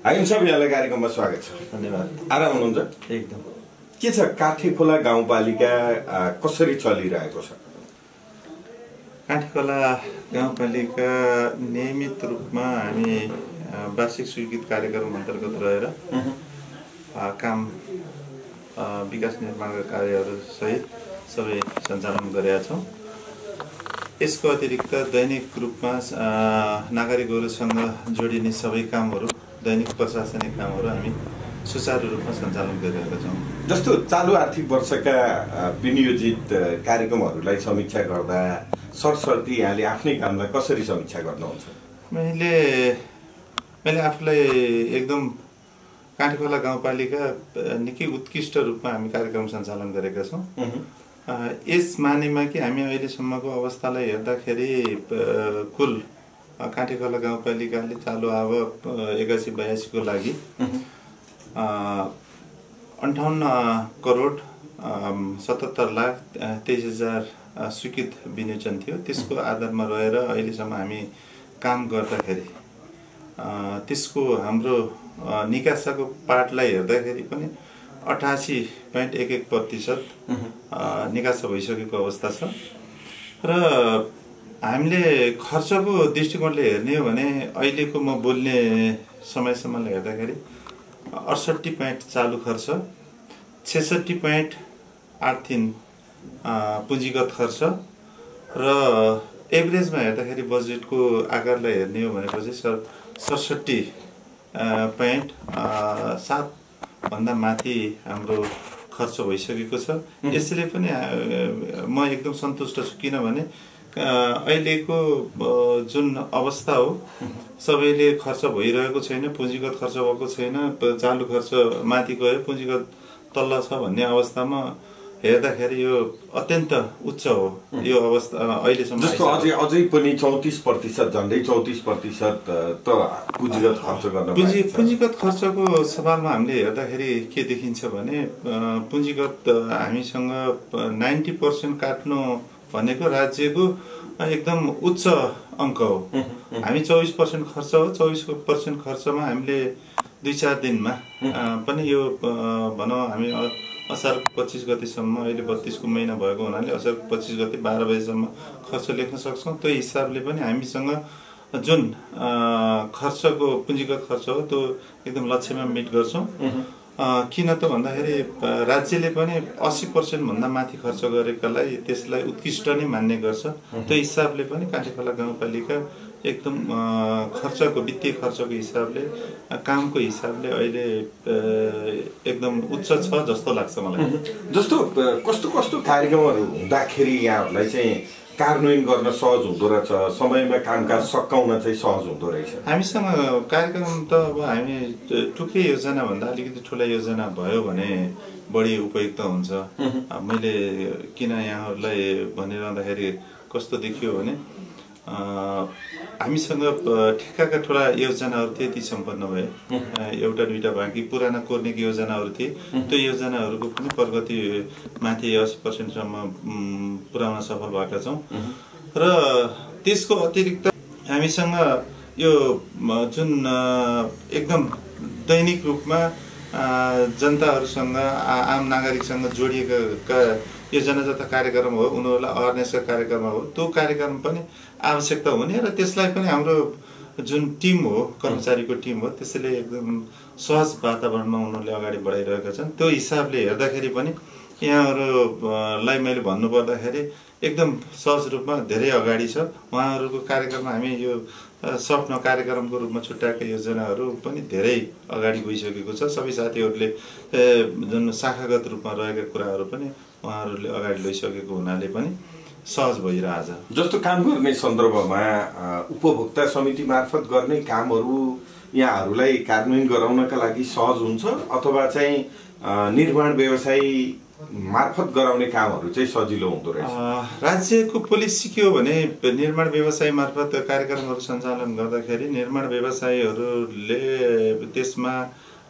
हामी सब यहाँलाई कार्यक्रममा स्वागत छ। धन्यवाद। आराम हुनुहुन्छ? एकदम। के छ काठीखोला गाउँपालिका कसरी चलिरहेको छ? काठीखोला गाउँपालिका नियमित रूपमा हामी वार्षिक स्वीकृत कार्यक्रम अन्तर्गत रहेर काम विकास निर्माणका कार्यहरू सहित सबै सञ्चालन गरेका छौँ। यसको अतिरिक्त दैनिक रूपमा नागरिकहरूसँग जोडिने सबै कामहरू, दैनिक प्रशासनिक कामहरू हामी सुचारू रूपमा सञ्चालन गरिरहेका छौँ। जस्तो चालु आर्थिक वर्षका विनियोजित कार्यक्रमहरूलाई समीक्षा गर्दा सरसर्ती यहाँले आफ्नै कामलाई कसरी समीक्षा गर्नुहुन्छ? मैले आफूलाई एकदम काठीखोला गाउँपालिका निकै उत्कृष्ट रूपमा हामी कार्यक्रम सञ्चालन गरेका छौँ। यस मानेमा कि हामी अहिलेसम्मको अवस्थालाई हेर्दाखेरि कुल काठीखोला गाउँपालिकाले चालु आवक 81-82 को लागि 58 करोड 77 लाख 23 हजार स्वीकृत विनियोजन थियो। त्यसको आधारमा रहेर अहिलेसम्म हामी काम गर्दाखेरि त्यसको हाम्रो निकासाको पार्टलाई हेर्दाखेरि पनि 88.11% निकासा भइसकेको अवस्था छ। र हामीले खर्चको दृष्टिकोणले हेर्ने हो भने अहिलेको म बोल्ने समयसम्मले हेर्दाखेरि 68 चालु खर्च, 66.83 पुँजीगत खर्च र एभरेजमा हेर्दाखेरि बजेटको आकारलाई हेर्ने हो भनेपछि 67.7 भन्दा माथि हाम्रो खर्च भइसकेको छ। यसले पनि म एकदम सन्तुष्ट छु, किनभने अहिलेको जुन अवस्था हो सबैले खर्च भइरहेको छैन, पुँजीगत खर्च भएको छैन, चालु खर्च माथि गयो, पुँजीगत तल्ला छ भन्ने अवस्थामा हेर्दाखेरि यो अत्यन्त उच्च हो यो अवस्था अहिलेसम्म। जस्तो अझै पनि 34% झन्डै 34% त पुँजीगत खर्च गर्न पुँजीगत खर्चको सवालमा हामीले हेर्दाखेरि के देखिन्छ भने पुँजीगत हामीसँग 90% काट्नु भनेको राज्यको एकदम उच्च अङ्क हो। हामी 24% खर्च हो, 24% खर्चमा हामीले 2-4 दिनमा पनि यो भनौँ हामी असार 25 गतिसम्म, अहिले 32 को महिना भएको हुनाले असार 25 गति 12 बजेसम्म खर्च लेख्न सक्छौँ। त्यो हिसाबले पनि हामीसँग जुन खर्चको पुँजीगत खर्च हो त्यो एकदम लक्ष्यमा मिट गर्छौँ। किन त भन्दाखेरि राज्यले पनि 80% भन्दा माथि खर्च गरेकालाई त्यसलाई उत्कृष्ट नै मान्ने गर्छ। त्यो हिसाबले पनि काठीखोला गाउँपालिका एकदम खर्चको वित्तीय खर्चको हिसाबले, कामको हिसाबले अहिले एकदम उच्च छ जस्तो लाग्छ मलाई। जस्तो कस्तो कार्यक्रमहरू हुँदाखेरि यहाँहरूलाई चाहिँ कार्यान्वयन गर्न सहज हुँदो रहेछ, समयमा कामकाज सकाउन चाहिँ सहज हुँदो रहेछ? हामीसँग कार्यक्रम त अब हामी टुक्कै योजना भन्दा अलिकति ठुला योजना भयो भने बढी उपयुक्त हुन्छ। मैले किन यहाँहरूलाई भनिरहँदाखेरि कस्तो देखियो भने हामीसँग ठेक्काका ठुला योजनाहरू त्यति सम्पन्न भए, एउटा दुईटा बाँकी पुराना कोर्निक योजनाहरू थिए। त्यो योजनाहरूको पनि प्रगति माथि 80%सम्म पुर्याउन सफल भएका छौँ। र त्यसको अतिरिक्त हामीसँग यो जुन एकदम दैनिक रूपमा जनताहरूसँग, आम नागरिकसँग जोडिएका योजना जता कार्यक्रम हो, उनीहरूलाई अवेरनेसका कार्यक्रम हो, त्यो कार्यक्रम पनि आवश्यकता हुने र त्यसलाई पनि हाम्रो जुन टिम हो, कर्मचारीको टिम हो, त्यसैले एकदम सहज वातावरणमा उनीहरूले अगाडि बढाइरहेका छन्। त्यो हिसाबले हेर्दाखेरि पनि यहाँहरूलाई मैले भन्नुपर्दाखेरि एकदम सहज रूपमा धेरै अगाडि छ। उहाँहरूको कार्यक्रममा हामी यो सपना कार्यक्रमको रूपमा छुट्याएका योजनाहरू पनि धेरै अगाडि गइसकेको छ। सबै साथीहरूले जुन शाखागत रूपमा रहेका कुराहरू पनि उहाँहरूले अगाडि लैसकेको हुनाले पनि सहज भइरहेछ। जस्तो काम गर्ने सन्दर्भमा उपभोक्ता समिति मार्फत गर्ने कामहरू यहाँहरूलाई कार्यान्वयन गराउनका लागि सहज हुन्छ अथवा चाहिँ निर्माण व्यवसाय मार्फत गराउने कामहरू चाहिँ सजिलो हुँदो रहेछ? राज्यको पोलिसी के हो भने निर्माण व्यवसाय मार्फत कार्यक्रमहरू सञ्चालन गर्दाखेरि निर्माण व्यवसायीहरूले त्यसमा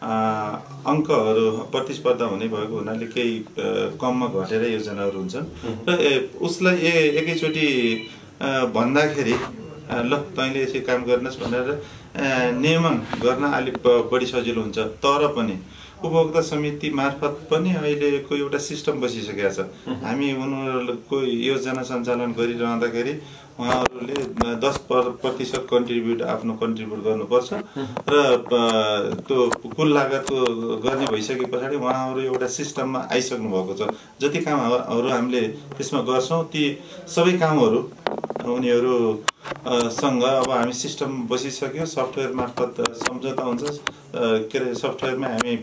अङ्कहरू प्रतिस्पर्धा हुने भएको हुनाले केही कममा घटेर योजनाहरू हुन्छन् र उसलाई एकैचोटि भन्दाखेरि ल तैँले यसरी काम गर्नुहोस् भनेर नियमन गर्न अलिक बढी सजिलो हुन्छ। तर पनि उपभोक्ता समिति मार्फत पनि अहिलेको एउटा सिस्टम बसिसकेको छ। हामी उनीहरूको योजना सञ्चालन गरिरहँदाखेरि उहाँहरूले 10% कन्ट्रिब्युट आफ्नो कन्ट्रिब्युट गर्नुपर्छ र त्यो कुल लागतको गर्ने भइसके पछाडि उहाँहरू एउटा सिस्टममा आइसक्नु भएको छ। जति कामहरू हामीले त्यसमा गर्छौँ ती सबै कामहरू उनीहरू सँग अब हामी सिस्टम बसिसक्यो। सफ्टवेयर मार्फत सम्झौता हुन्छ, के अरे सफ्टवेयरमा हामी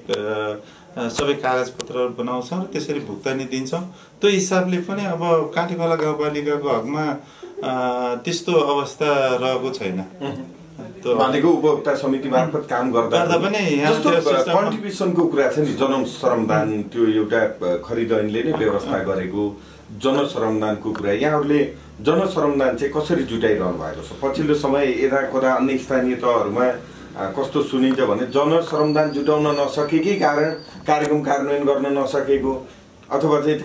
सबै कागजपत्रहरू बनाउँछौँ र त्यसरी भुक्तानी दिन्छौँ। त्यो हिसाबले पनि अब काठेखोला गाउँपालिकाको हकमा त्यस्तो अवस्था रहेको छैन। भनेको उपभोक्ता समिति मार्फत काम गर्दा पनि कन्ट्रिब्युसनको कुरा छ नि, जनश्रमदान त्यो एउटा खरिद ऐनले नै व्यवस्था गरेको जनश्रमदानको कुरा यहाँहरूले जनश्रमदान चाहिँ कसरी जुटाइरहनु भएको छ? पछिल्लो समय यदाकदा अन्य स्थानीय तहहरूमा कस्तो सुनिन्छ भने जनश्रमदान जुटाउन नसकेकै कारण कार्यक्रम कार्यान्वयन गर्न नसकेको अथवा चाहिँ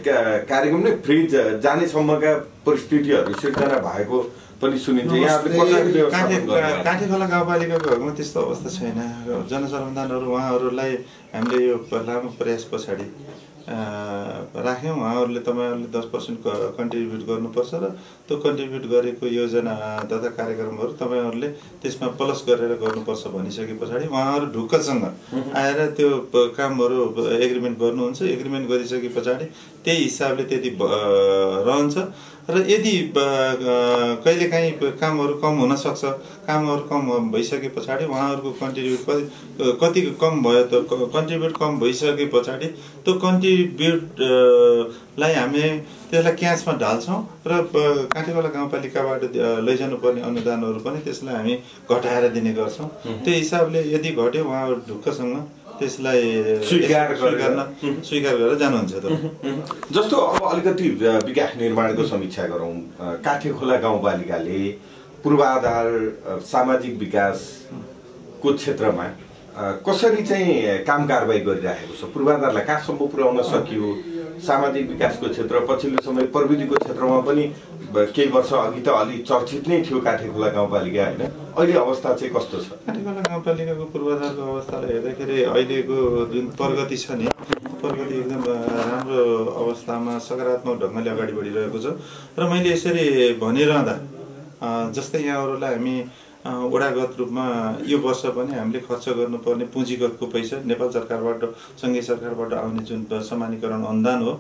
कार्यक्रम नै फ्रिज जानेसम्मका परिस्थितिहरू सिर्जना भएको पनि सुनिन्छ। काठेखोला गाउँपालिकाको हकमा त्यस्तो अवस्था छैन। जनश्रमदानहरू उहाँहरूलाई हामीले यो लामो प्रयास पछाडि राख्यौँ। उहाँहरूले तपाईँहरूले 10% कन्ट्रिब्युट गर्नुपर्छ र त्यो कन्ट्रिब्युट गरेको योजना तथा कार्यक्रमहरू तपाईँहरूले त्यसमा प्लस गरेर गर्नुपर्छ भनिसके पछाडि उहाँहरू ढुक्कसँग आएर त्यो कामहरू एग्रिमेन्ट गर्नुहुन्छ। एग्रिमेन्ट गरिसके पछाडि त्यही हिसाबले त्यति रहन्छ र यदि कहिलेकाहीँ कामहरू कम हुनसक्छ, कामहरू कम भइसके पछाडि उहाँहरूको कन्ट्रिब्युट कति कम भयो त कन्ट्रिब्युट कम भइसके पछाडि त्यो कन्ट्रिब्युटलाई हामी त्यसलाई क्यासमा ढाल्छौँ र काठेखोला गाउँपालिकाबाट लैजानुपर्ने अनुदानहरू पनि त्यसलाई हामी घटाएर दिने गर्छौँ। त्यो हिसाबले यदि घट्यो उहाँहरू ढुक्कसँग त्यसलाई स्वीकार गरेर जानुहुन्छ। जस्तो अब अलिकति विकास निर्माणको समीक्षा गरौँ। काठेखोला गाउँपालिकाले पूर्वाधार सामाजिक विकासको क्षेत्रमा कसरी चाहिँ काम कारबाही गरिरहेको छ? पूर्वाधारलाई कहाँसम्म पुर्याउन सकियो? सामाजिक विकासको क्षेत्र पछिल्लो समय प्रविधिको क्षेत्रमा पनि केही वर्ष अघि त अलि चर्चित नै थियो काठेखोला गाउँपालिका, होइन? अहिले अवस्था चाहिँ कस्तो छ? काठेखोला गाउँपालिकाको पूर्वाधारको अवस्थालाई हेर्दाखेरि अहिलेको जुन प्रगति छ नि, प्रगति एकदम राम्रो अवस्थामा सकारात्मक ढङ्गले अगाडि बढिरहेको छ। र मैले यसरी भनिरहँदा जस्तै यहाँहरूलाई हामी वडागत रूपमा यो वर्ष पनि हामीले खर्च गर्नुपर्ने पुँजीगतको पैसा नेपाल सरकारबाट सङ्घीय सरकारबाट आउने जुन समानीकरण अनुदान हो,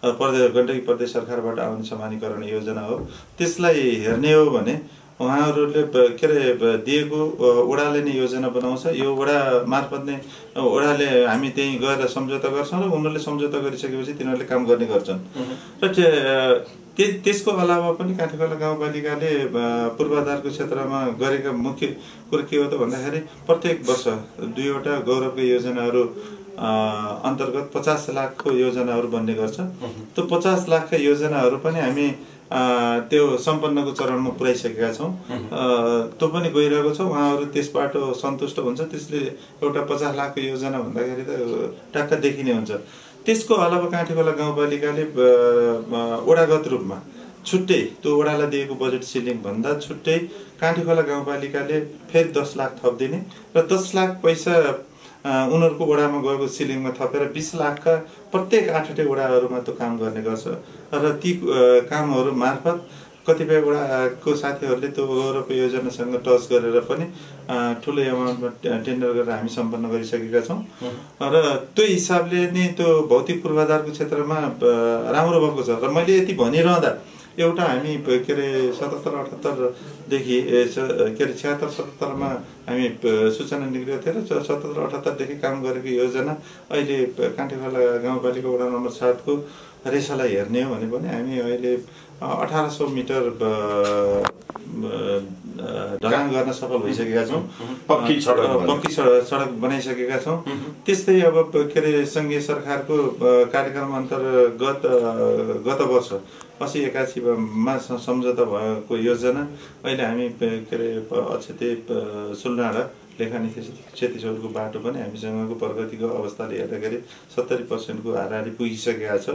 गण्डकी प्रदेश सरकारबाट आउने समानीकरण योजना हो, त्यसलाई हेर्ने हो भने उहाँहरूले के अरे दिएको वडाले नै योजना बनाउँछ। यो वडा मार्फत नै वडाले हामी त्यहीँ गएर सम्झौता गर्छौँ र उनीहरूले सम्झौता गरिसकेपछि तिनीहरूले काम गर्ने गर्छन्। र त्यसको अलावा पनि काठेखोला गाउँपालिकाले पूर्वाधारको क्षेत्रमा गरेका मुख्य कुरो के हो त भन्दाखेरि प्रत्येक वर्ष 2वटा गौरवका योजनाहरू अन्तर्गत 50 लाखको योजनाहरू बन्ने गर्छ। त्यो 50 लाखका योजनाहरू पनि हामी त्यो सम्पन्नको चरणमा पुर्याइसकेका छौँ। त्यो पनि गइरहेको छ। उहाँहरू त्यसबाट सन्तुष्ट हुन्छ। त्यसले एउटा 50 लाखको योजना भन्दाखेरि त टक्क देखिने हुन्छ। त्यसको अलावा काठेखोला गाउँपालिकाले वडागत रूपमा छुट्टै त्यो वडालाई दिएको बजेट सिलिङ भन्दा छुट्टै काठेखोला गाउँपालिकाले फेरि 10 लाख थपिदिने र 10 लाख पैसा उनीहरूको वडामा गएको सिलिङमा थपेर 20 लाखका प्रत्येक 8वटै वडाहरूमा त्यो काम गर्ने गर्छ। र ती कामहरू मार्फत कतिपय वडाको साथीहरूले त्यो गौरव योजनासँग टच गरेर पनि ठुलो एमाउन्टमा टेन्डर गरेर हामी सम्पन्न गरिसकेका छौँ। र त्यो हिसाबले नै त्यो भौतिक पूर्वाधारको क्षेत्रमा राम्रो भएको छ। र मैले यति भनिरहँदा एउटा हामी के अरे 77-78 देखि के अरे 76-77मा हामी सूचना निक्लिएको थियो र 77-78 देखि काम गरेको योजना अहिले काठेखोला गाउँपालिका वडा नम्बर 7 को रेसालाई हेर्ने हो भने पनि हामी अहिले 1800 मिटर ढलान गर्न सफल भइसकेका छौँ। पक्की सडक बनाइसकेका छौँ। त्यस्तै अब के अरे सङ्घीय सरकारको कार्यक्रम अन्तर्गत गत वर्ष 80-81मा सम्झौता भएको योजना अहिले हामी के अरे अक्षते सुलडाँडा लेखानी क्षतिसोरको बाटो पनि हामीसँगको प्रगतिको अवस्थाले हेर्दाखेरि 70% को हाराहारी पुगिसकेका छ।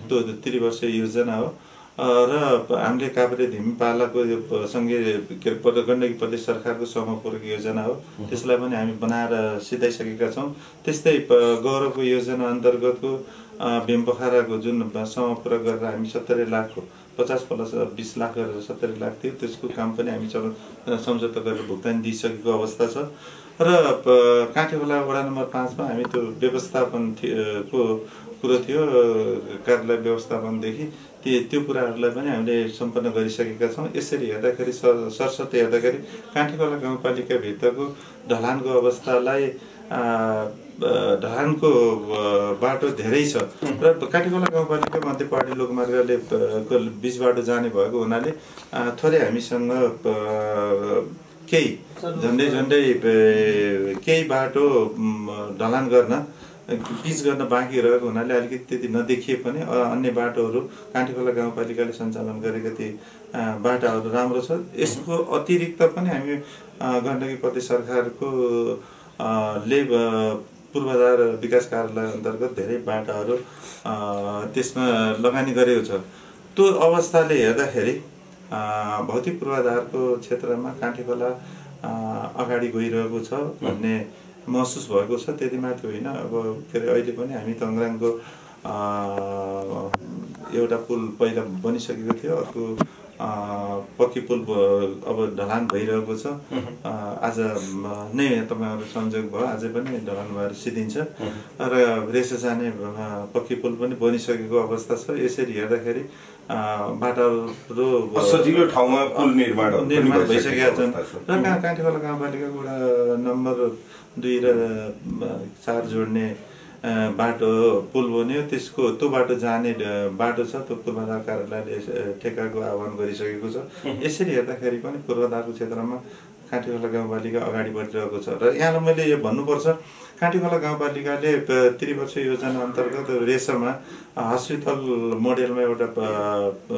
त्यो त्रिवर्षीय योजना हो। र हामीले काभ्रे धिमी पालाको यो सङ्घीय गण्डकी प्रदेश सरकारको समपूरक योजना हो, त्यसलाई पनि हामी बनाएर सिधाइसकेका छौँ। त्यस्तै गौरवको योजना अन्तर्गतको भीमपोखराको जुन समपूरक गरेर हामी 70 लाखको 50 प्लस 20 लाख गरेर 70 लाख थियो, त्यसको काम पनि हामी सम्झौता गरेर भुक्तानी दिइसकेको अवस्था छ। र काठीखोला वडा नम्बर 5 मा हामी त्यो व्यवस्थापन को कुरो थियो, कार्यालय व्यवस्थापनदेखि त्यो कुराहरूलाई पनि हामीले सम्पन्न गरिसकेका छौँ। यसरी हेर्दाखेरि सरसर्ती हेर्दाखेरि काठीखोला गाउँपालिकाभित्रको ढलानको अवस्थालाई ढलानको बाटो धेरै छ र काठीखोला गाउँपालिका मध्य पहाडी लोकमार्गले बीच बाटो जाने भएको हुनाले थोरै हामीसँग केही झन्डै केही बाटो ढलान गर्न पिच गर्न बाँकी रहेको हुनाले अलिकति त्यति नदेखिए पनि अन्य बाटोहरू काठीखोला गाउँपालिकाले सञ्चालन गरेका ती बाटाहरू राम्रो छ। यसको अतिरिक्त पनि हामी गण्डकी प्रदेश सरकारको ले पूर्वाधार विकास कार्यालय अन्तर्गत धेरै बाटाहरू त्यसमा लगानी गरेको छ। त्यो अवस्थाले हेर्दाखेरि भौतिक पूर्वाधारको क्षेत्रमा काठीखोला अगाडि गइरहेको छ भन्ने महसुस भएको छ। त्यति मात्र होइन, अब के अरे अहिले पनि हामी तङ्ग्राङको एउटा पुल पहिला बनिसकेको थियो, अर्को पक्की पुल अब ढलान भइरहेको छ। आज नै तपाईँहरू संयोग भयो, अझै पनि ढलान भएर सिद्धिन्छ र रेसा जाने पक्की पुल पनि बनिसकेको अवस्था छ। यसरी हेर्दाखेरि बाटाहरू सजिलो ठाउँमा पुल निर्माण भइसकेका छन् र काठीखोला गाउँपालिकाको वडा नम्बर 2 र 4 जोड्ने बाटो पुल बन्यो, त्यो बाटो जाने बाटो छ, त्यो पूर्वाधार कार्यालयले ठेक्काको आह्वान गरिसकेको छ। यसरी हेर्दाखेरि पनि पूर्वाधारको क्षेत्रमा काठीखोला गाउँपालिका अगाडि बढिरहेको छ। र यहाँलाई मैले यो भन्नुपर्छ, काठीखोला गाउँपालिकाले त्रिवर्ष योजना अन्तर्गत रेसामा हस्पिटल मोडेलमा एउटा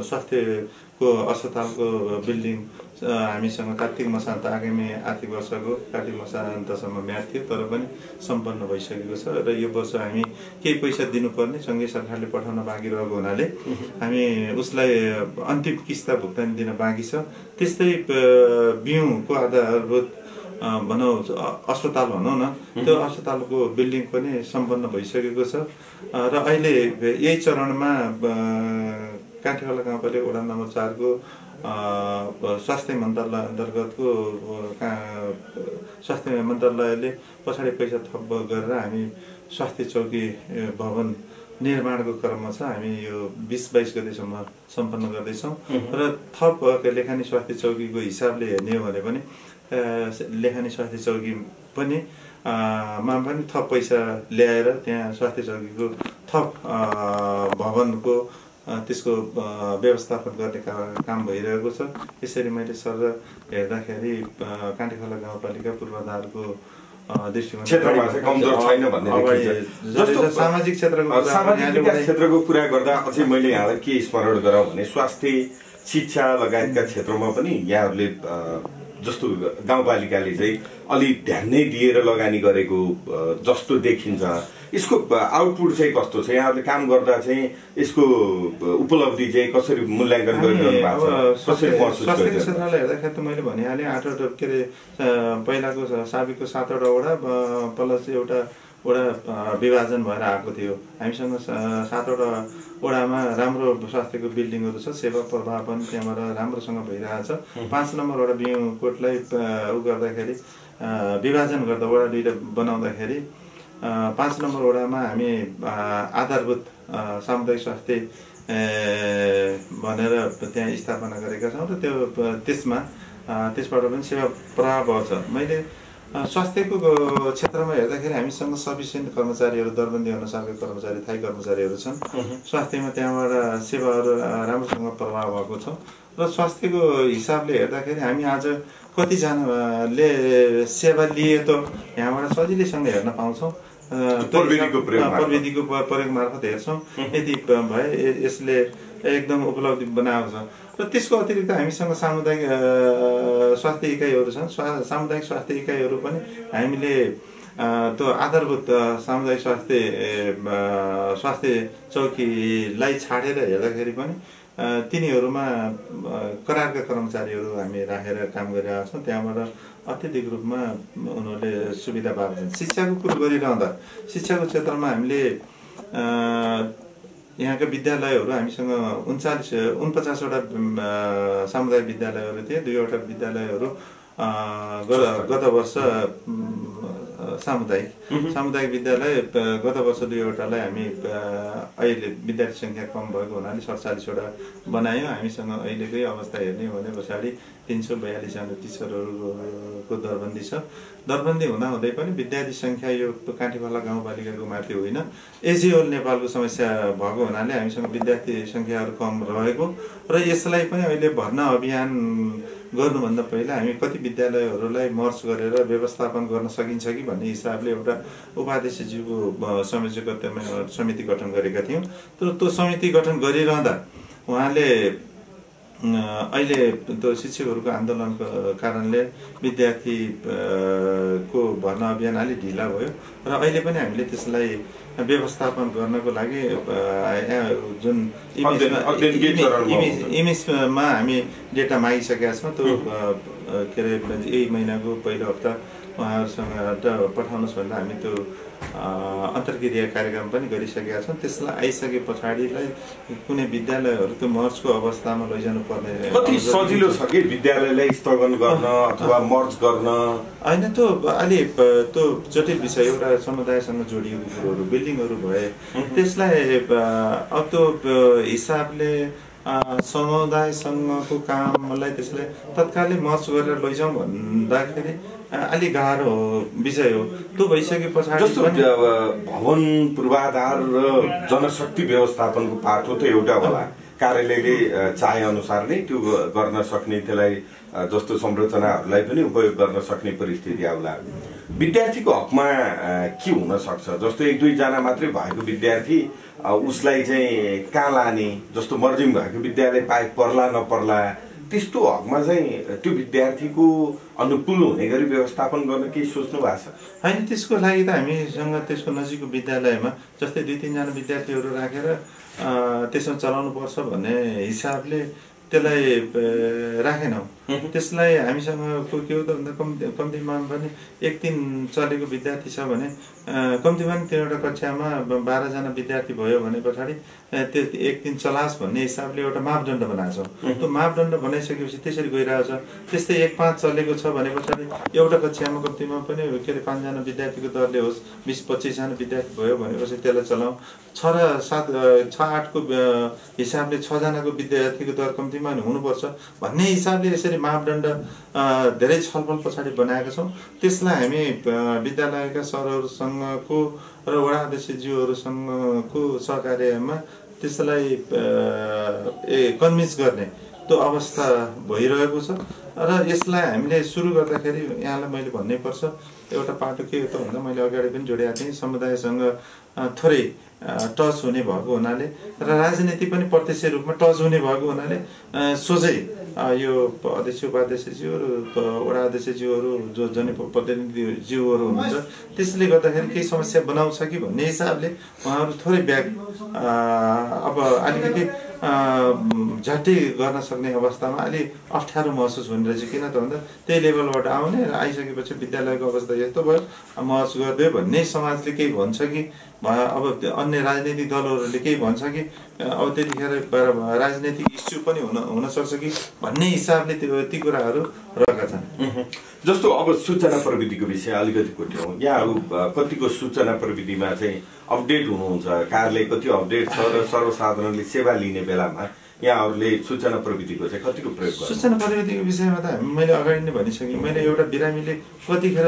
स्वास्थ्यको अस्पतालको बिल्डिङ हामीसँग कार्तिक मसान्त आगामी आर्थिक वर्षको कार्तिक मसान्तसम्म म्याद थियो, तर पनि सम्पन्न भइसकेको छ। र यो वर्ष हामी केही पैसा दिनुपर्ने सङ्घीय सरकारले पठाउन बाँकी रहेको हुनाले हामी उसलाई अन्तिम किस्ता भुक्तानी दिन बाँकी छ। त्यस्तै बिउको आधारभूत भनौँ अस्पताल भनौँ न, त्यो अस्पतालको बिल्डिङ पनि सम्पन्न भइसकेको छ। र अहिले यही चरणमा काठीखोला गाउँपालिका वडा नम्बर 4 को स्वास्थ्य मन्त्रालय अन्तर्गतको स्वास्थ्य मन्त्रालयले पछाडि पैसा थप गरेर हामी स्वास्थ्य चौकी भवन निर्माणको क्रममा छ। हामी यो 20-22 गतेसम्म सम्पन्न गर्दैछौँ र थप लेखानी स्वास्थ्य चौकीको हिसाबले हेर्ने हो भने पनि लेखानी स्वास्थ्य चौकी पनि मा पनि थप पैसा ल्याएर त्यहाँ स्वास्थ्य चौकीको थप भवनको त्यसको व्यवस्थापन गर्ने काम भइरहेको छ। यसरी मैले सर हेर्दाखेरि काठीखोला गाउँपालिका पूर्वाधारको दृष्टिकोण क्षेत्रमा चाहिँ कमजोर छैन भन्ने देखिन्छ। सामाजिक क्षेत्रको कुरा गर्दा अझै मैले यहाँलाई के स्मरण गराउँ भने स्वास्थ्य शिक्षा लगायतका क्षेत्रमा पनि यहाँहरूले जस्तो गाउँपालिकाले चाहिँ अलि ध्यान नै दिएर लगानी गरेको जस्तो देखिन्छ। यसको आउटपुट चाहिँ कस्तो छ? यहाँहरूले काम गर्दा चाहिँ यसको उपलब्धि चाहिँ कसरी मूल्याङ्कन गरिरहनु भएको छ, कसरी महसुस गरिरहनु? स्वास्थ्य क्षेत्रलाई हेर्दाखेरि त मैले भनिहालेँ 8वटा के अरे पहिलाको साबिकको 7वटा वडा प्लस एउटा वडा विभाजन भएर आएको थियो। हामीसँग 7वटा वडामा राम्रो स्वास्थ्यको बिल्डिङहरू छ, सेवा प्रवाह पनि त्यहाँबाट राम्रोसँग भइरहेछ। 5 नम्बर वडा बिउकोटलाई गर्दाखेरि विभाजन गर्दा वडा 2 बनाउँदाखेरि 5 नम्बर वडामा हामी आधारभूत सामुदायिक स्वास्थ्य भनेर त्यहाँ स्थापना गरेका छौँ र त्यसबाट पनि सेवा प्रवाह भएको छ। मैले स्वास्थ्यको क्षेत्रमा हेर्दाखेरि हामीसँग सफिसियन्ट कर्मचारीहरू दरबन्दी अनुसारका कर्मचारी थाई कर्मचारीहरू छन्। स्वास्थ्यमा त्यहाँबाट सेवाहरू राम्रोसँग प्रभाव भएको छ र स्वास्थ्यको हिसाबले हेर्दाखेरि हामी आज कतिजनाले सेवा लिए त यहाँबाट सजिलैसँग हेर्न पाउँछौँ। प्रविधिको प्रयोग मार्फत हेर्छौँ। यदि भए यसले एकदम उपलब्धि बनाएको छ। र त्यसको अतिरिक्त हामीसँग सामुदायिक स्वास्थ्य इकाइहरू छन्। सामुदायिक स्वास्थ्य इकाइहरू पनि हामीले त्यो आधारभूत सामुदायिक स्वास्थ्य चौकीलाई छाडेर हेर्दाखेरि पनि तिनीहरूमा करारका कर्मचारीहरू हामी राखेर काम गरिरहेका छौँ। त्यहाँबाट अत्यधिक रूपमा उनीहरूले सुविधा पाएको छन्। शिक्षाको कुरो गरिरहँदा शिक्षाको क्षेत्रमा हामीले यहाँका विद्यालयहरू हामीसँग 49वटा सामुदायिक विद्यालयहरू थिए। 2वटा विद्यालयहरू गत वर्ष सामुदायिक विद्यालय गत वर्ष 2वटालाई हामी अहिले विद्यार्थी सङ्ख्या कम भएको हुनाले 47वटा बनायौँ। हामीसँग अहिलेकै अवस्था हेर्ने हो भने पछाडि 342 जना टिचरहरूको दरबन्दी छ। दरबन्दी हुँदाहुँदै पनि विद्यार्थी सङ्ख्या यो काँटीखोला गाउँपालिकाको माथि होइन, एजिओल नेपालको समस्या भएको हुनाले हामीसँग विद्यार्थी सङ्ख्याहरू कम रहेको र यसलाई पनि अहिले भर्ना अभियान गर्नुभन्दा पहिला हामी कति विद्यालयहरूलाई मर्ज गरेर व्यवस्थापन गर्न सकिन्छ कि भन्ने हिसाबले एउटा उपाध्यक्षज्यूको संयोजकत्वमा समिति गठन गरेका थियौँ। तर त्यो समिति गठन गरिरहँदा उहाँले अहिले त्यो शिक्षकहरूको आन्दोलनको कारणले विद्यार्थी को भर्ना अभियान अलि ढिला भयो र अहिले पनि हामीले त्यसलाई व्यवस्थापन गर्नको लागि जुन इमेजमा हामी डेटा मागिसकेका छौँ। त्यो के अरे यही महिनाको पहिलो हप्ता उहाँहरूसँग पठाउनुहोस् भनेर हामी त्यो अन्तर्क्रिया कार्यक्रम पनि गरिसकेका छौँ। त्यसलाई आइसके पछाडिलाई कुनै विद्यालयहरू त्यो मर्जको अवस्थामा लैजानु पर्ने कति सजिलो छ कि विद्यालयलाई स्थगन गर्न अथवा मर्ज गर्न? होइन, त्यो अलि त्यो जटिल विषय। एउटा समुदायसँग जोडिएको कुरोहरू बिल्डिङहरू भए त्यसलाई अब त्यो हिसाबले समुदायसँगको कामलाई त्यसलाई तत्कालै मर्ज गरेर लैजाउँ भन्दाखेरि अलि गाह्रो विषय हो। त्यो भइसके पछाडि जस्तो भवन पूर्वाधार र जनशक्ति व्यवस्थापनको पाटो त एउटा होला, कार्यालयले चाहे अनुसार नै त्यो गर्न सक्ने, त्यसलाई जस्तो संरचनाहरूलाई पनि उपयोग गर्न सक्ने परिस्थिति आउला। विद्यार्थीको हकमा के हुन सक्छ? जस्तो 1-2 जना मात्रै भएको विद्यार्थी उसलाई चाहिँ कहाँ लाने, जस्तो मर्जिङ भएको विद्यालय पाए पर्ला नपर्ला, त्यस्तो हकमा चाहिँ त्यो विद्यार्थीको अनुकूल हुने गरी व्यवस्थापन गर्न केही सोच्नु भएको छ? होइन, त्यसको लागि त हामीसँग त्यसको नजिकको विद्यालयमा जस्तै 2-3 जना विद्यार्थीहरू राखेर त्यसमा चलाउनु पर्छ भन्ने हिसाबले त्यसलाई राखेनौँ। त्यसलाई हामीसँग के हो त भन्दा कम्तीमा पनि 1 दिन चलेको विद्यार्थी छ भने कम्तीमा पनि 3वटा कक्षामा 12 जना विद्यार्थी भयो भने पछाडि त्यो 1 दिन चलास भन्ने हिसाबले एउटा मापदण्ड बनाएको छौँ। त्यो मापदण्ड बनाइसकेपछि त्यसरी गइरहेको छ। त्यस्तै 1-5 चलेको छ भने पछाडि एउटा कक्षामा कम्तीमा पनि के अरे 5 जना विद्यार्थीको दरले होस्, 20-25 जना विद्यार्थी भयो भनेपछि त्यसलाई चलाउँ। 6 र 7-6-8 को हिसाबले 6 जनाको विद्यार्थीको दर कम्तीमा हुनुपर्छ भन्ने हिसाबले यसरी मापदण्ड धेरै छलफल पछाडि बनाएका छौँ। त्यसलाई हामी विद्यालयका सरहरूसँगको र वडा अध्यक्षज्यूहरूसँगको सहकार्यमा त्यसलाई कन्भिन्स गर्ने त्यो अवस्था भइरहेको छ। र यसलाई हामीले सुरु गर्दाखेरि यहाँलाई मैले भन्नै पर्छ, एउटा पाटो के हो त भन्दा मैले अगाडि पनि जोडेको थिएँ, समुदायसँग थोरै टच हुने भएको हुनाले र राजनीति पनि प्रत्यक्ष रूपमा टच हुने भएको हुनाले सोझै यो अध्यक्ष उपाध्यक्षज्यू र वडा अध्यक्षज्यूहरू जो जनप्रतिनिधिज्यूहरू हुनुहुन्छ त्यसले गर्दाखेरि केही समस्या बनाउँछ कि भन्ने हिसाबले उहाँहरू थोरै ब्याक अब अलिकति झट्टै गर्न सक्ने अवस्थामा अलि अप्ठ्यारो महसुस हुने रहेछ। किन त भन्दा त्यही लेभलबाट आउने र आइसकेपछि विद्यालयको अवस्था यस्तो भयो, महसुस गरिदियो भन्ने समाजले केही भन्छ कि अब अन्य राजनीतिक दलहरूले केही भन्छ कि अब त्यतिखेर राजनीतिक इस्यु पनि हुनसक्छ कि भन्ने हिसाबले ती कुराहरू रहेका छन्। जस्तो अब सूचना प्रविधिको विषय अलिकति कोट्यौँ। यहाँहरू कतिको सूचना प्रविधिमा चाहिँ अपडेट हुनुहुन्छ? कार्यालय कति अपडेट छ र सर्वसाधारणले सेवा लिने बेलामा यहाँहरूले सूचना प्रविधिको चाहिँ कतिको प्रयोग गर्छ? सूचना प्रविधिको विषयमा त मैले अगाडि नै भनिसकेँ। मैले एउटा बिरामीले कतिखेर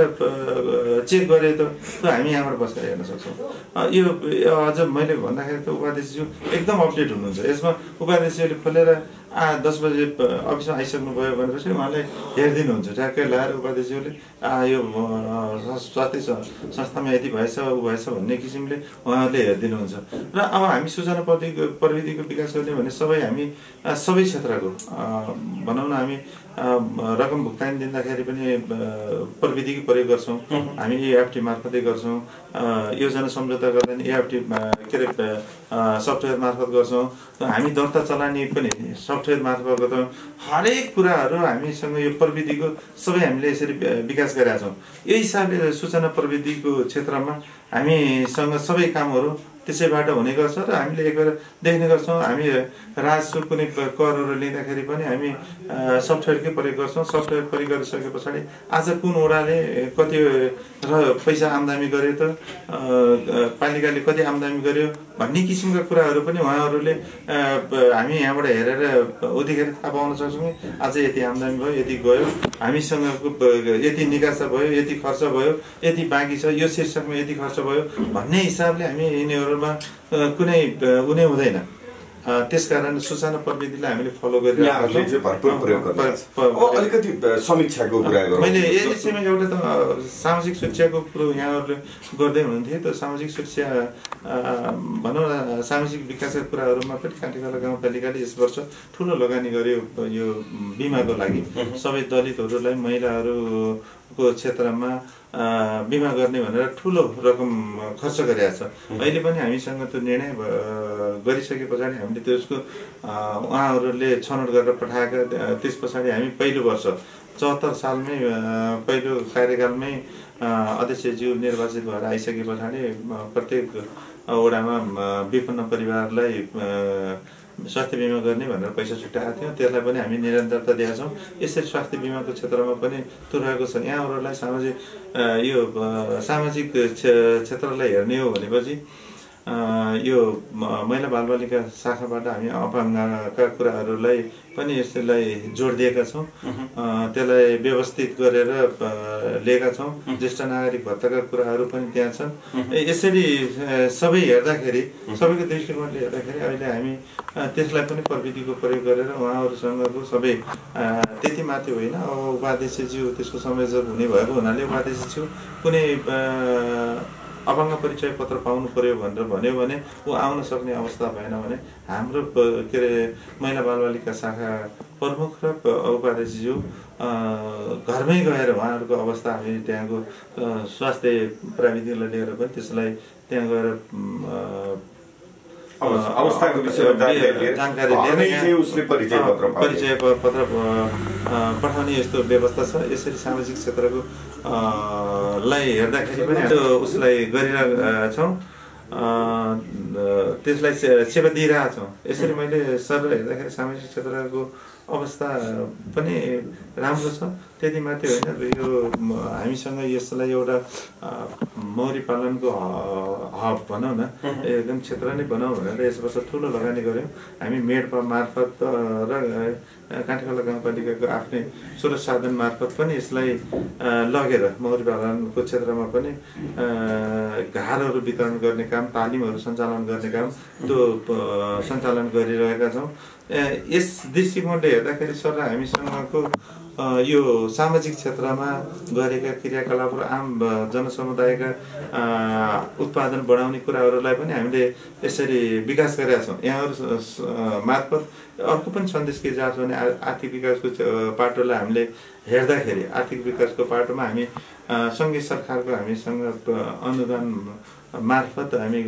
चेक गरे त हामी यहाँबाट बसेर हेर्न सक्छौँ। यो अझ मैले भन्दाखेरि त उपाध्यक्षज्यू एकदम अपडेट हुनुहुन्छ। यसमा उपाध्यक्षज्यूले खोलेर 10 बजे अफिसमा आइसक्नुभयो भनेपछि उहाँले हेरिदिनुहुन्छ ठ्याक्कै ल्याएर उपाध्यक्षज्यूले यो स्वास्थ्य संस्थामा यति भएछ ऊ भएछ भन्ने किसिमले उहाँहरूले हेरिदिनुहुन्छ। र अब हामी सूचना प्रविधिको विकास गर्ने भने हामी सबै क्षेत्रको भनौँ न हामी रकम भुक्तानी दिँदाखेरि पनि प्रविधिकै प्रयोग गर्छौँ, हामी एएफटी मार्फतै गर्छौँ, योजना सम्झौता गर्दा पनि एएफटी के अरे सफ्टवेयर मार्फत गर्छौँ, हामी दर्ता चलानी पनि सफ्टवेयर मार्फत गर्छौँ। हरेक कुराहरू हामीसँग यो प्रविधिको सबै हामीले यसरी विकास गरेका छौँ। यही हिसाबले सूचना प्रविधिको क्षेत्रमा हामीसँग सबै कामहरू त्यसैबाट हुने गर्छ र हामीले एकबार देख्ने गर्छौँ। हामी राजस्व कुनै करहरू लिँदाखेरि पनि हामी सफ्टवेयरकै प्रयोग गर्छौँ। सफ्टवेयर प्रयोग गरिसके पछाडि आज कुन वडाले कति पैसा आम्दानी गर्यो त, पालिकाले कति आम्दानी गर्यो भन्ने किसिमका कुराहरू पनि उहाँहरूले हामी यहाँबाट हेरेर उतिखेर थाहा पाउन सक्छौँ। आज यति आम्दानी भयो, यति गयो, हामीसँग यति निकासा भयो, यति खर्च भयो, यति बाँकी छ, यो शीर्षकमा यति खर्च भयो भन्ने हिसाबले हामी यिनीहरूमा कुनै उनी हुँदैन। त्यसकारण सूचना प्रविधिलाई हामीले फलो अलिकति समीक्षाको कुरा गरौँ। मैले यस विषयमा एउटा त सामाजिक सुरक्षाको कुरो यहाँहरूले गर्दै हुनुहुन्थ्यो। त सामाजिक सुरक्षा भनौँ न सामाजिक विकासका कुराहरूमा पनि काँटीखोला गाउँपालिकाले यस वर्ष ठुलो लगानी गर्यो यो बिमाको लागि। सबै दलितहरूलाई महिलाहरूको क्षेत्रमा बिमा गर्ने भनेर ठुलो रकम खर्च गरेका छ। अहिले पनि हामीसँग त्यो निर्णय गरिसके पछाडि हामीले त्यसको उहाँहरूले छनौट गरेर पठाएका। त्यस पछाडि हामी पहिलो वर्ष 74 सालमै पहिलो कार्यकालमै अध्यक्षज्यू निर्वाचित भएर आइसके पछाडि प्रत्येक वडामा विपन्न परिवारलाई स्वास्थ्य बिमा गर्ने भनेर पैसा छुट्याएको थियो। त्यसलाई पनि हामी निरन्तरता दिएका छौँ। यसरी स्वास्थ्य बिमाको क्षेत्रमा पनि तुर्याएको छ। यहाँहरूलाई सामाजिक क्षेत्रलाई हेर्ने हो भनेपछि यो महिला बालबालिका शाखाबाट हामी अपाङ्गका कुराहरूलाई पनि यसलाई जोड दिएका छौँ। त्यसलाई व्यवस्थित गरेर लिएका छौँ। ज्येष्ठ नागरिक भत्ताका कुराहरू पनि त्यहाँ छन्। यसरी सबै हेर्दाखेरि सबैको दृष्टिकोणले हेर्दाखेरि अहिले हामी त्यसलाई पनि प्रविधिको प्रयोग गरेर उहाँहरूसँगको सबै त्यति माथि होइन। अब उपाध्यक्षज्यू त्यसको संयोजक हुने भएको हुनाले उपाध्यक्षज्यू कुनै अपाङ्ग परिचय पत्र पाउनु पर्यो भनेर भन्यो भने ऊ आउन सक्ने अवस्था भएन भने हाम्रो के अरे महिला बालबालिका शाखा प्रमुख र उपाध्यक्षज्यू घरमै गएर उहाँहरूको अवस्था हामी त्यहाँको स्वास्थ्य प्राविधिकलाई लिएर पनि त्यसलाई त्यहाँ गएर अवस्थाको विषयमा जानकारी लिएर उसले परिचय पत्र पठाउने यस्तो व्यवस्था छ। यसरी सामाजिक क्षेत्रको लाई हेर्दाखेरि पनि उसलाई गरिरहेका छौँ, त्यसलाई सेवा दिइरहेका छौँ। यसरी मैले सर हेर्दाखेरि सामाजिक क्षेत्रको अवस्था पनि राम्रो छ। त्यति मात्रै होइन, यो हामीसँग यसलाई एउटा मौरी पालनको हब भनौँ न, एकदम क्षेत्र नै बनाऊ भनेर यस वर्ष ठुलो लगानी गऱ्यौँ हामी। मेडपा मार्फत र काँटीखोला गाउँपालिकाको आफ्नै स्रोत साधन मार्फत पनि यसलाई लगेर मौरी पालनको क्षेत्रमा पनि घारहरू वितरण गर्ने काम, तालिमहरू सञ्चालन गर्ने काम त्यो सञ्चालन गरिरहेका छौँ। यस दृष्टिकोणले हेर्दाखेरि सर हामीसँगको यो सामाजिक क्षेत्रमा गरेका क्रियाकलापहरू आम जनसमुदायका उत्पादन बढाउने कुराहरूलाई पनि हामीले यसरी विकास गरेका छौँ। यहाँहरू मार्फत अर्को पनि सन्देश के जान्छ भने आर्थिक विकासको पाटोलाई हामीले हेर्दाखेरि आर्थिक विकासको पाटोमा हामी सङ्घीय सरकारको हामीसँग अनुदान मार्फत हामी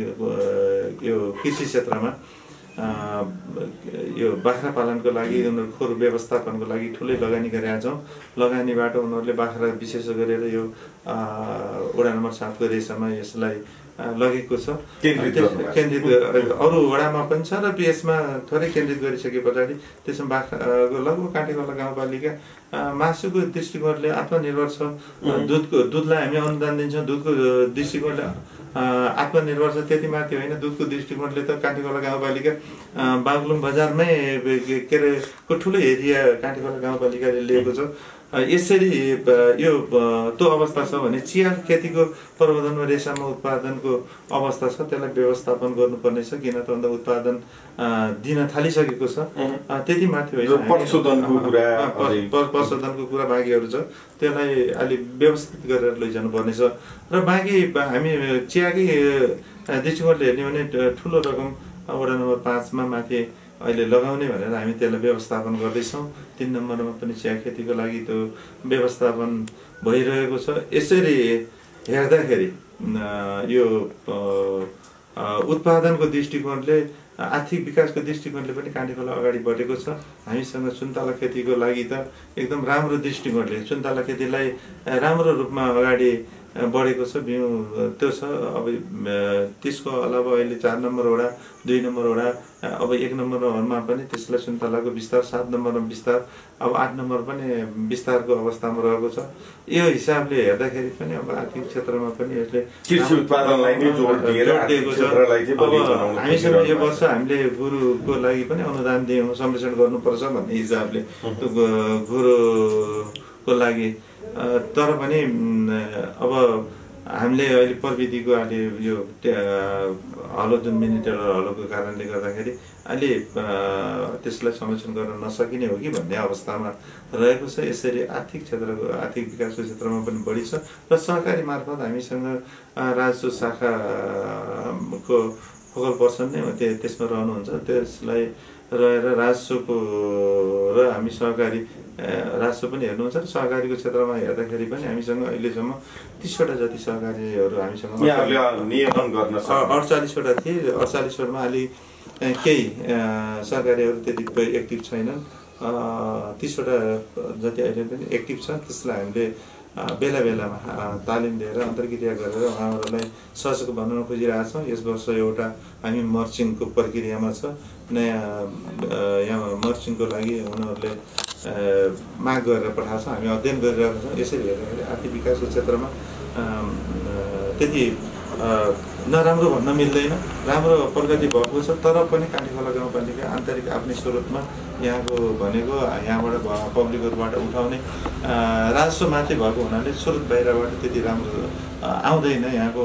यो कृषि क्षेत्रमा यो बाख्रा पालनको लागि उनीहरू खोर व्यवस्थापनको लागि ठुलै लगानी गरेका छौँ। लगानीबाट उनीहरूले बाख्रा विशेष गरेर यो वडा नम्बर 7 को रेसामा यसलाई लगेको छ। केन्द्रित अरू वडामा पनि छ र यसमा थोरै केन्द्रित गरिसके पछाडि त्यसमा बाख्राको लगभग काँटीखोला गाउँपालिका मासुको दृष्टिकोणले आत्मनिर्भर छ। दुधलाई हामी अनुदान दिन्छौँ, दुधको दृष्टिकोणले आत्मनिर्भर छ। त्यति माथि होइन, दुधको दृष्टिकोणले त काँटीखोला गाउँपालिका बागलुङ बजारमै के अरे ठुलो एरिया काँटीखोला गाउँपालिकाले लिएको छ। यसरी यो त्यो अवस्था छ भने चिया खेतीको प्रबन्धनमा रेसामा उत्पादनको अवस्था छ, त्यसलाई व्यवस्थापन गर्नुपर्ने छ। किन त भन्दा उत्पादन दिन थालिसकेको छ, त्यति माथि होइन, पशुधनको कुरा बाँकीहरू छ, त्यसलाई अलि व्यवस्थित गरेर लैजानु पर्ने छ। र बाँकी हामी चियाकै दृष्टिकोणले हेर्ने भने ठुलो रकम वडा नम्बर 5 मा माथि अहिले लगाउने भनेर हामी त्यसलाई व्यवस्थापन गर्दैछौँ। 3 नम्बरमा पनि चिया खेतीको लागि त्यो व्यवस्थापन भइरहेको छ। यसरी हेर्दाखेरि यो उत्पादनको दृष्टिकोणले, आर्थिक विकासको दृष्टिकोणले पनि काँटी खोला अगाडि बढेको छ। हामीसँग सुन्तला खेतीको लागि त एकदम राम्रो दृष्टिकोणले सुन्तला खेतीलाई राम्रो रूपमा अगाडि बढेको छ, बिउ त्यो छ। अब त्यसको अलावा अहिले 4 नम्बर वडा, 2 नम्बर वडा, अब 1 नम्बरमा पनि त्यसलाई सुन्तलाको विस्तार, 7 नम्बरमा विस्तार, अब 8 नम्बर पनि विस्तारको अवस्थामा रहेको छ। यो हिसाबले हेर्दाखेरि पनि अब आर्थिक क्षेत्रमा पनि यसले कृषि उत्पादनलाई नै जोड दिएको छ। अब हामीसँग यो वर्ष हामीले गुरुको लागि पनि अनुदान दियौँ, संरक्षण गर्नुपर्छ भन्ने हिसाबले गुरुको लागि। तर पनि अब हामीले अहिले प्रविधिको अहिले यो हलो जुन मिनी टेलर हलोको कारणले गर्दाखेरि अहिले त्यसलाई संरक्षण गर्न नसकिने हो कि भन्ने अवस्थामा रहेको छ। यसरी आर्थिक क्षेत्रको, आर्थिक विकासको क्षेत्रमा पनि बढी छ। र सहकारी मार्फत हामीसँग राजस्व शाखाको फोकल पर्सन नै त्यसमा रहनुहुन्छ, त्यसलाई रहेर राजस्वको र हामी सहकारी राजस्व पनि हेर्नुहुन्छ। र सहकारीको क्षेत्रमा हेर्दाखेरि पनि हामीसँग अहिलेसम्म 30 वटा जति सहकारीहरू हामीसँग 48 वटा थिए। 48 वटामा अलि केही सहकारीहरू त्यति एक्टिभ छैनन्। 30 वटा जति अहिले पनि एक्टिभ छ। त्यसलाई हामीले बेला बेलामा तालिम दिएर अन्तर्क्रिया गरेर उहाँहरूलाई सशक्त बनाउन खोजिरहेका छौँ। यस वर्ष एउटा हामी मर्चिङको प्रक्रियामा छ। नयाँ यहाँ मर्चिङको लागि उनीहरूले माग गरेर पठाएको छ, हामी अध्ययन गरिरहेका छौँ। यसरी हेर्दाखेरि आर्थिक विकासको क्षेत्रमा त्यति नराम्रो भन्न मिल्दैन, राम्रो प्रगति भएको छ। तर पनि काँटी खोला गाउँपालिका आन्तरिक आफ्नै स्रोतमा यहाँको भनेको यहाँबाट पब्लिकहरूबाट उठाउने राजस्व मात्रै भएको हुनाले स्रोत बाहिरबाट त्यति राम्रो आउँदैन, यहाँको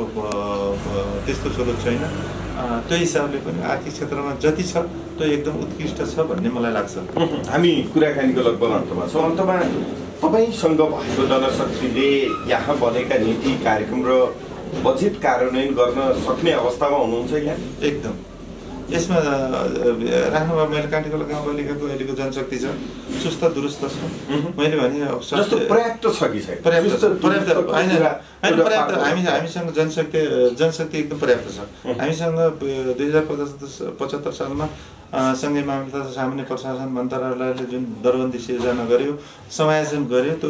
त्यस्तो स्रोत छैन। त्यो हिसाबले पनि आर्थिक क्षेत्रमा जति छ त्यो एकदम उत्कृष्ट छ भन्ने मलाई लाग्छ। हामी कुराकानीको लगभग अन्तमा छौँ। अन्तमा तपाईँसँग भएको जनशक्तिले यहाँ बनेका नीति कार्यक्रम र बजेट कार्यान्वयन गर्न सक्ने अवस्थामा हुनुहुन्छ यहाँ? एकदम। यसमा राख्नुभयो मैले काँटी खोला गाउँपालिकाको अहिलेको जनशक्ति छ, सुस्त दुरुस्त छ। मैले भने पर्याप्त छ कि छैन? पर्याप्त होइन, हामीसँग जनशक्ति एकदम पर्याप्त छ। हामीसँग 2075 सालमा सँगै मामला तथा सामान्य प्रशासन मन्त्रालयले जुन दरबन्दी सिर्जना गर्यो, समायोजन गर्यो, त्यो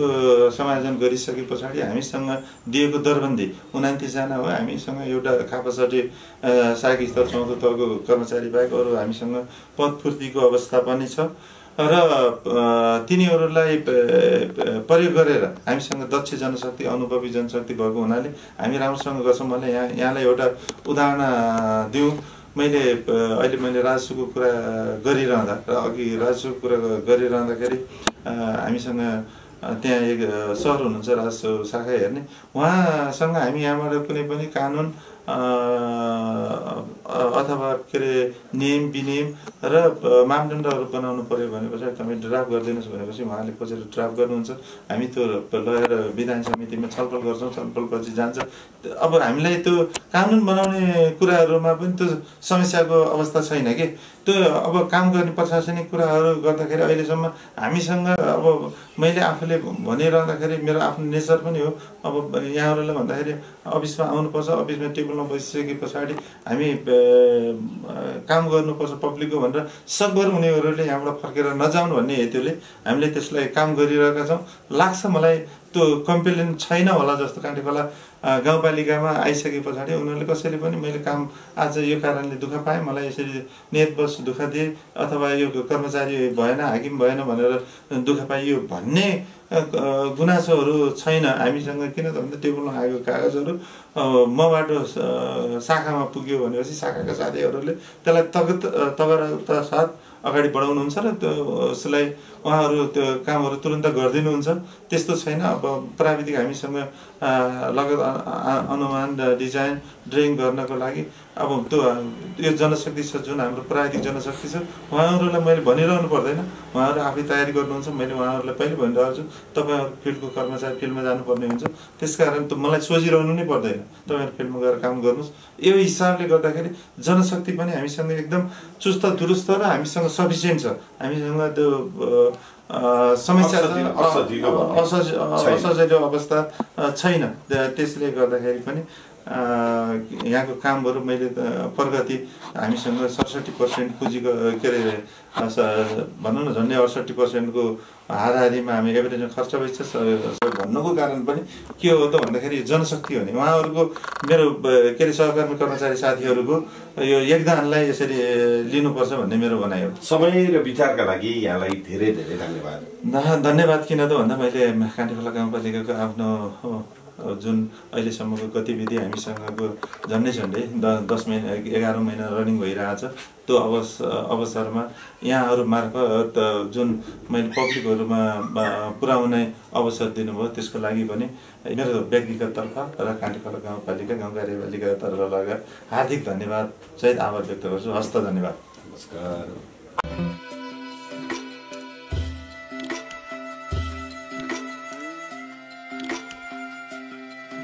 समायोजन गरिसके पछाडि हामीसँग दिएको दरबन्दी 29 जना हो। हामीसँग एउटा खापासटी सहायक स्तर 14 तहको कर्मचारी बाहेक अरू हामीसँग पदपूर्तिको अवस्था पनि छ। र तिनीहरूलाई प्रयोग गरेर हामीसँग दक्ष जनशक्ति, अनुभवी जनशक्ति भएको हुनाले हामी राम्रोसँग गर्छौँ। मैले यहाँलाई एउटा उदाहरण दिउँ। अहिले मैले राजस्वको कुरा गरिरहँदा र अघि राजस्वको कुरा गरिरहँदाखेरि हामीसँग त्यहाँ एक सर हुनुहुन्छ राजस्व शाखा हेर्ने, उहाँसँग हामी यहाँबाट कुनै पनि कानुन अथवा के अरे नियम विनियम र मापदण्डहरू बनाउनु पर्यो भने पछाडि तपाईँ ड्राफ्ट गरिदिनुहोस् भनेपछि उहाँले खोजेर ड्राफ्ट गर्नुहुन्छ। हामी त्यो लगेर विधान समितिमा छलफल गर्छौँ, छलफलपछि जान्छ। अब हामीलाई त्यो कानुन बनाउने कुराहरूमा पनि त्यो समस्याको अवस्था छैन कि त्यो अब काम गर्ने प्रशासनिक कुराहरू गर्दाखेरि अहिलेसम्म हामीसँग अब मैले आफूले भनिरहँदाखेरि मेरो आफ्नो नेचर पनि हो। अब यहाँहरूलाई भन्दाखेरि अफिसमा आउनुपर्छ, अफिसमा टेबलमा बसिसके पछाडि हामी काम गर्नुपर्छ पब्लिकको भनेर सकभर उनीहरूले यहाँबाट फर्केर नजाउन् भन्ने हेतुले हामीले त्यसलाई काम गरिरहेका छौँ। लाग्छ मलाई त्यो कम्प्लेन छैन होला जस्तो काँटी खोला गाउँपालिकामा आइसके पछाडि उनीहरूले कसैले पनि मैले काम आज यो कारणले दुःख पाएँ, मलाई यसरी नेतबस दुःख दिए अथवा यो कर्मचारी भएन, हाकिम भएन भनेर दुःख पाइयो भन्ने गुनासोहरू छैन हामीसँग। किन त भन्दा टेबलमा आएको कागजहरू मबाट शाखामा पुग्यो भनेपछि शाखाका साथीहरूले त्यसलाई तगरका साथ अगाडि बढाउनुहुन्छ र त्यसलाई उहाँहरू त्यो कामहरू तुरन्त गरिदिनुहुन्छ त्यस्तो छैन। अब प्राविधिक हामीसँग लगत अनुमान डिजाइन ड्रइङ गर्नको लागि अब त्यो यो जनशक्ति छ जुन हाम्रो प्राविधिक जनशक्ति छ उहाँहरूलाई मैले भनिरहनु पर्दैन, उहाँहरू आफै तयारी गर्नुहुन्छ। मैले उहाँहरूलाई पहिले भनिरहेको छु तपाईँहरू फिल्डको कर्मचारी फिल्डमा जानुपर्ने हुन्छ, त्यसकारण त मलाई सोचिरहनु नै पर्दैन, तपाईँहरू फिल्डमा गएर काम गर्नुहोस्। यो हिसाबले गर्दाखेरि जनशक्ति पनि हामीसँग एकदम चुस्त दुरुस्त र हामीसँग सफिसियन्ट छ। हामीसँग त्यो समस्या असजिलो अवस्था छैन। त्यसले गर्दाखेरि पनि यहाँको कामहरू मैले प्रगति हामीसँग 67% पुँजीको के अरे भनौँ न झन्डै 68%को हाराहारीमा हामी एभरेजमा खर्च भइसक्छ भन्नुको कारण पनि के हो त भन्दाखेरि जनशक्ति हो नि उहाँहरूको मेरो के अरे सहकर्मी कर्मचारी साथीहरूको यो योगदानलाई यसरी लिनुपर्छ भन्ने मेरो भनाइ हो। समय र विचारका लागि यहाँलाई धेरै धेरै धन्यवाद। धन्यवाद किन त भन्दा मैले काँटीखोला गाउँपालिकाको आफ्नो जुन अहिलेसम्मको गतिविधि हामीसँगको झन्डै 10 महिना 11 महिना रनिङ भइरहेछ त्यो अवसरमा यहाँहरू मार्फत जुन मैले पब्लिकहरूमा पुर्याउने अवसर दिनुभयो त्यसको लागि पनि मेरो व्यक्तिगत तर्फ र काँटीखोला गाउँपालिका गाउँ कार्यपालिका तर्फबाट हार्दिक धन्यवाद सहित आभार व्यक्त गर्छु। हस्त धन्यवाद। नमस्कार।